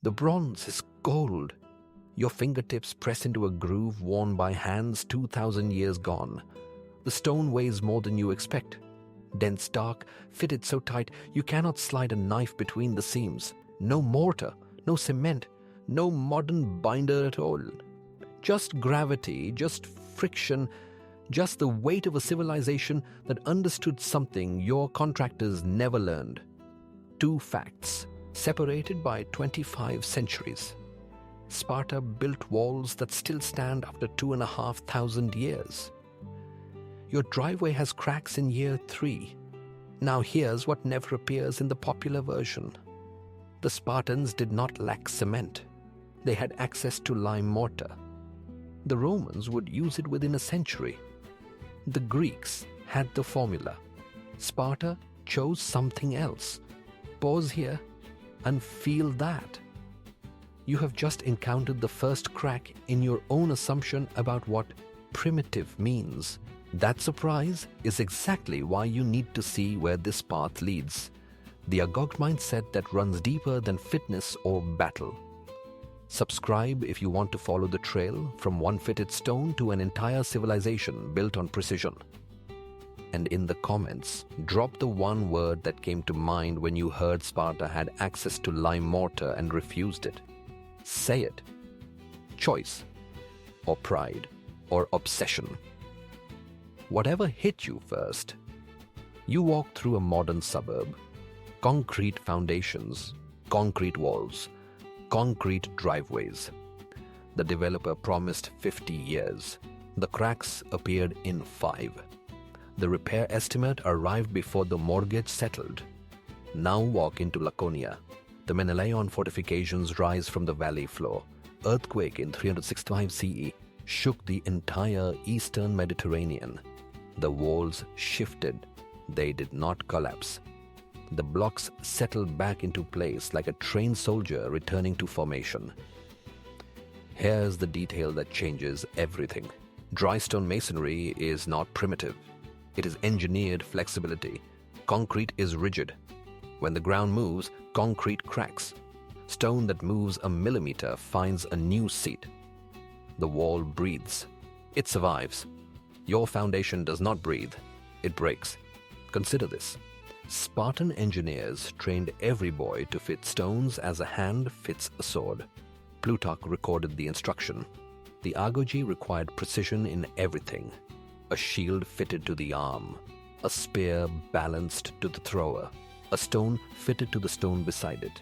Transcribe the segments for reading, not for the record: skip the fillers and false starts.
The bronze is gold. Your fingertips press into a groove worn by hands 2,000 years gone. The stone weighs more than you expect. Dense, dark, fitted so tight you cannot slide a knife between the seams. No mortar, no cement, no modern binder at all. Just gravity, just friction, just the weight of a civilization that understood something your contractors never learned. Two facts, separated by 25 centuries. Sparta built walls that still stand after 2,500 years. Your driveway has cracks in year 3. Now here's what never appears in the popular version. The Spartans did not lack cement. They had access to lime mortar. The Romans would use it within a century. The Greeks had the formula. Sparta chose something else. Pause here and feel that. You have just encountered the first crack in your own assumption about what primitive means. That surprise is exactly why you need to see where this path leads. The Agog mindset that runs deeper than fitness or battle. Subscribe if you want to follow the trail from one fitted stone to an entire civilization built on precision. And in the comments, drop the one word that came to mind when you heard Sparta had access to lime mortar and refused it. Say it. Choice, or pride, or obsession. Whatever hit you first. You walk through a modern suburb. Concrete foundations, concrete walls, concrete driveways. The developer promised 50 years. The cracks appeared in 5. The repair estimate arrived before the mortgage settled. Now walk into Laconia. The Menelaon fortifications rise from the valley floor. Earthquake in 365 CE shook the entire eastern Mediterranean. The walls shifted. They did not collapse. The blocks settled back into place like a trained soldier returning to formation. Here's the detail that changes everything. Dry stone masonry is not primitive. It is engineered flexibility. Concrete is rigid. When the ground moves, concrete cracks. Stone that moves a millimeter finds a new seat. The wall breathes. It survives. Your foundation does not breathe. It breaks. Consider this. Spartan engineers trained every boy to fit stones as a hand fits a sword. Plutarch recorded the instruction. The agoge required precision in everything. A shield fitted to the arm. A spear balanced to the thrower. A stone fitted to the stone beside it.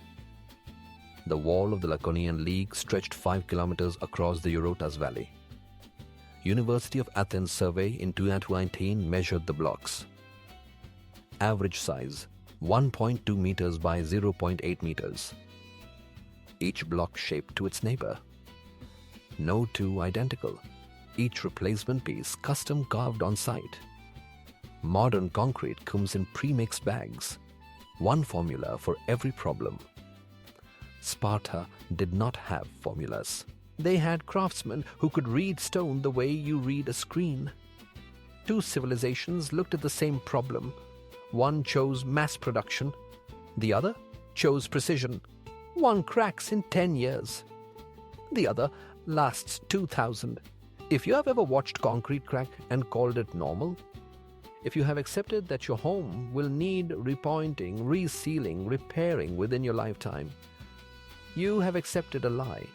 The wall of the Laconian League stretched 5 kilometers across the Eurotas Valley. University of Athens survey in 2019 measured the blocks. Average size 1.2 meters by 0.8 meters. Each block shaped to its neighbor. No two identical. Each replacement piece custom carved on site. Modern concrete comes in pre-mixed bags. One formula for every problem. Sparta did not have formulas. They had craftsmen who could read stone the way you read a screen. Two civilizations looked at the same problem. One chose mass production. The other chose precision. One cracks in 10 years. The other lasts 2,000. If you have ever watched concrete crack and called it normal, if you have accepted that your home will need repointing, resealing, repairing within your lifetime, you have accepted a lie.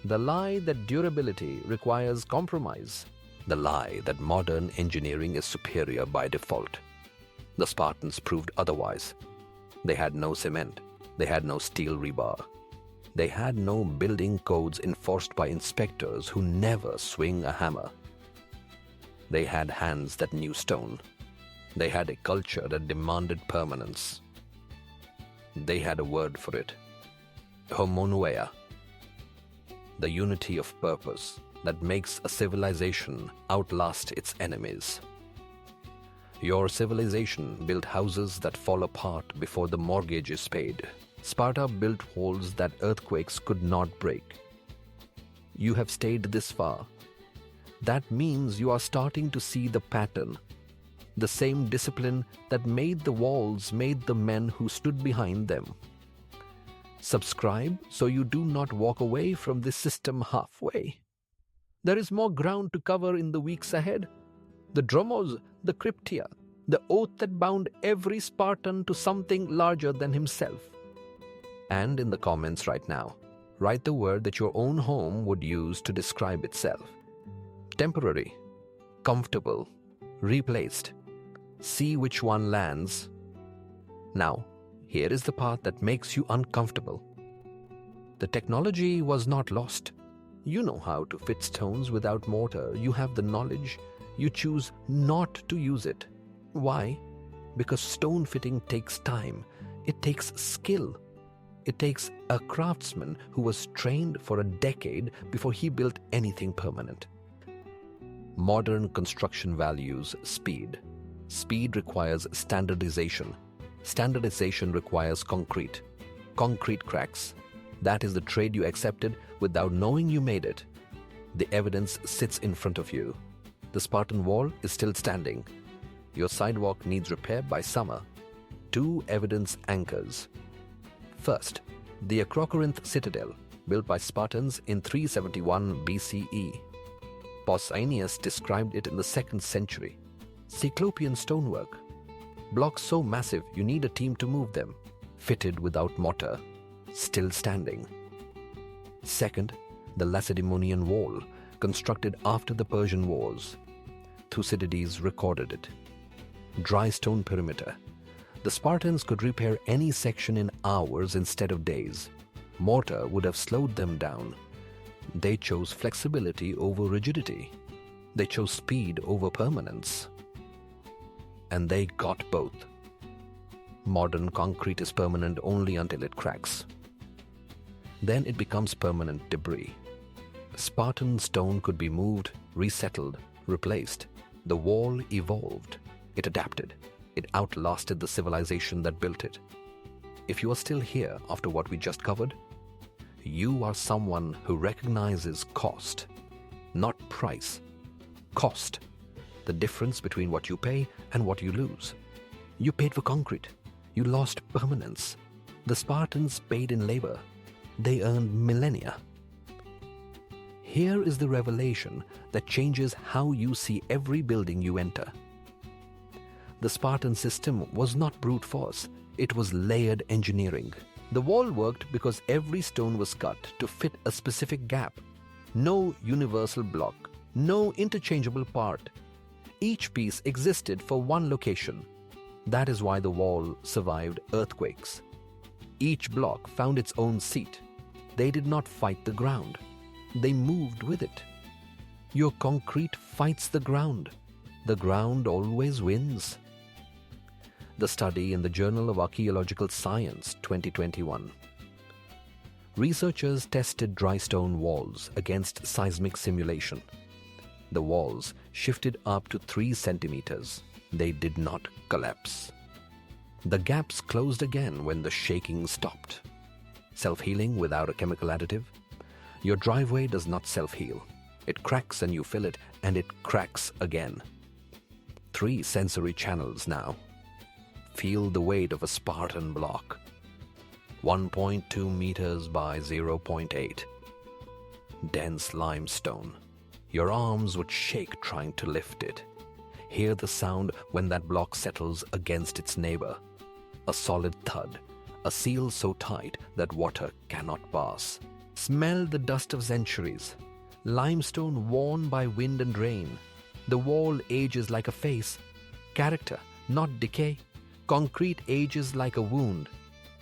The lie that durability requires compromise. The lie that modern engineering is superior by default. The Spartans proved otherwise. They had no cement. They had no steel rebar. They had no building codes enforced by inspectors who never swing a hammer. They had hands that knew stone. They had a culture that demanded permanence. They had a word for it. Homonoia. The unity of purpose that makes a civilization outlast its enemies. Your civilization built houses that fall apart before the mortgage is paid. Sparta built walls that earthquakes could not break. You have stayed this far. That means you are starting to see the pattern. The same discipline that made the walls made the men who stood behind them. Subscribe so you do not walk away from this system halfway. There is more ground to cover in the weeks ahead. The Dromos, the Cryptia, the oath that bound every Spartan to something larger than himself. And in the comments right now, write the word that your own home would use to describe itself. Temporary, comfortable, replaced. See which one lands. Now, here is the part that makes you uncomfortable. The technology was not lost. You know how to fit stones without mortar. You have the knowledge. You choose not to use it. Why? Because stone fitting takes time. It takes skill. It takes a craftsman who was trained for a decade before he built anything permanent. Modern construction values speed. Speed requires standardization. Standardization requires concrete. Concrete cracks. That is the trade you accepted without knowing you made it. The evidence sits in front of you. The Spartan wall is still standing. Your sidewalk needs repair by summer. 2 evidence anchors. First, the Acrocorinth citadel, built by Spartans in 371 BCE. Pausanias described it in the 2nd century. Cyclopean stonework. Blocks so massive you need a team to move them. Fitted without mortar. Still standing. Second, the Lacedaemonian wall, constructed after the Persian Wars. Thucydides recorded it. Dry stone perimeter. The Spartans could repair any section in hours instead of days. Mortar would have slowed them down. They chose flexibility over rigidity. They chose speed over permanence. And they got both. Modern concrete is permanent only until it cracks. Then it becomes permanent debris. Spartan stone could be moved, resettled, replaced. The wall evolved. It adapted. It outlasted the civilization that built it. If you are still here after what we just covered, you are someone who recognizes cost, not price. Cost. The difference between what you pay and what you lose. You paid for concrete. You lost permanence. The Spartans paid in labor. They earned millennia. Here is the revelation that changes how you see every building you enter. The Spartan system was not brute force. It was layered engineering. The wall worked because every stone was cut to fit a specific gap. No universal block. No interchangeable part. Each piece existed for one location. That is why the wall survived earthquakes. Each block found its own seat. They did not fight the ground. They moved with it. Your concrete fights the ground. The ground always wins. The study in the Journal of Archaeological Science 2021. Researchers tested dry stone walls against seismic simulation. The walls shifted up to 3 centimeters. They did not collapse. The gaps closed again when the shaking stopped. Self-healing without a chemical additive? Your driveway does not self-heal. It cracks and you fill it, and it cracks again. 3 sensory channels now. Feel the weight of a Spartan block. 1.2 meters by 0.8. Dense limestone. Your arms would shake trying to lift it. Hear the sound when that block settles against its neighbor. A solid thud. A seal so tight that water cannot pass. Smell the dust of centuries. Limestone worn by wind and rain. The wall ages like a face. Character, not decay. Concrete ages like a wound.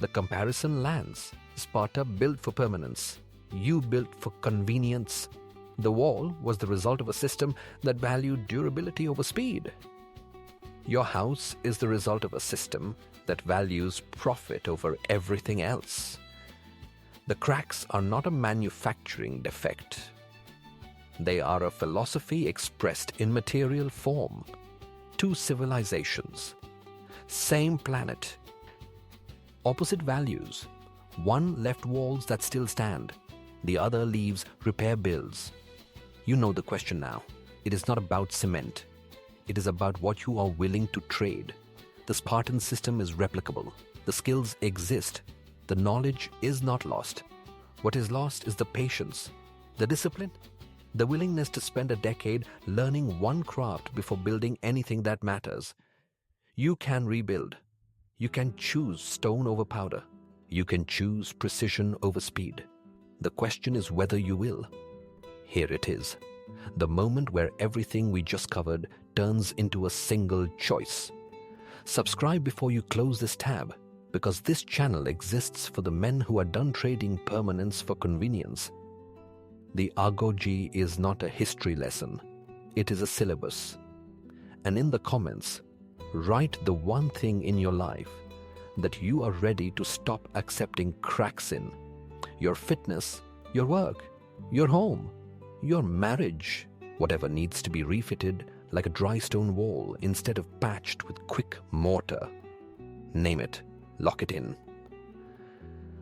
The comparison lands. Sparta built for permanence. You built for convenience. The wall was the result of a system that valued durability over speed. Your house is the result of a system that values profit over everything else. The cracks are not a manufacturing defect. They are a philosophy expressed in material form. 2 civilizations. Same planet. Opposite values. One left walls that still stand. The other leaves repair bills. You know the question now. It is not about cement. It is about what you are willing to trade. The Spartan system is replicable. The skills exist. The knowledge is not lost. What is lost is the patience, the discipline, the willingness to spend a decade learning one craft before building anything that matters. You can rebuild. You can choose stone over powder. You can choose precision over speed. The question is whether you will. Here it is, the moment where everything we just covered turns into a single choice. Subscribe before you close this tab, because this channel exists for the men who are done trading permanence for convenience. The Agoji is not a history lesson. It is a syllabus. And in the comments, write the one thing in your life that you are ready to stop accepting cracks in. Your fitness, your work, your home, your marriage, whatever needs to be refitted like a dry stone wall instead of patched with quick mortar. Name it. Lock it in.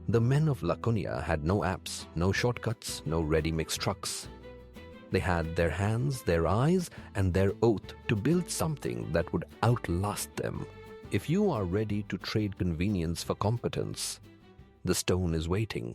The men of Laconia had no apps, no shortcuts, no ready-mix trucks. They had their hands, their eyes, and their oath to build something that would outlast them. If you are ready to trade convenience for competence, the stone is waiting,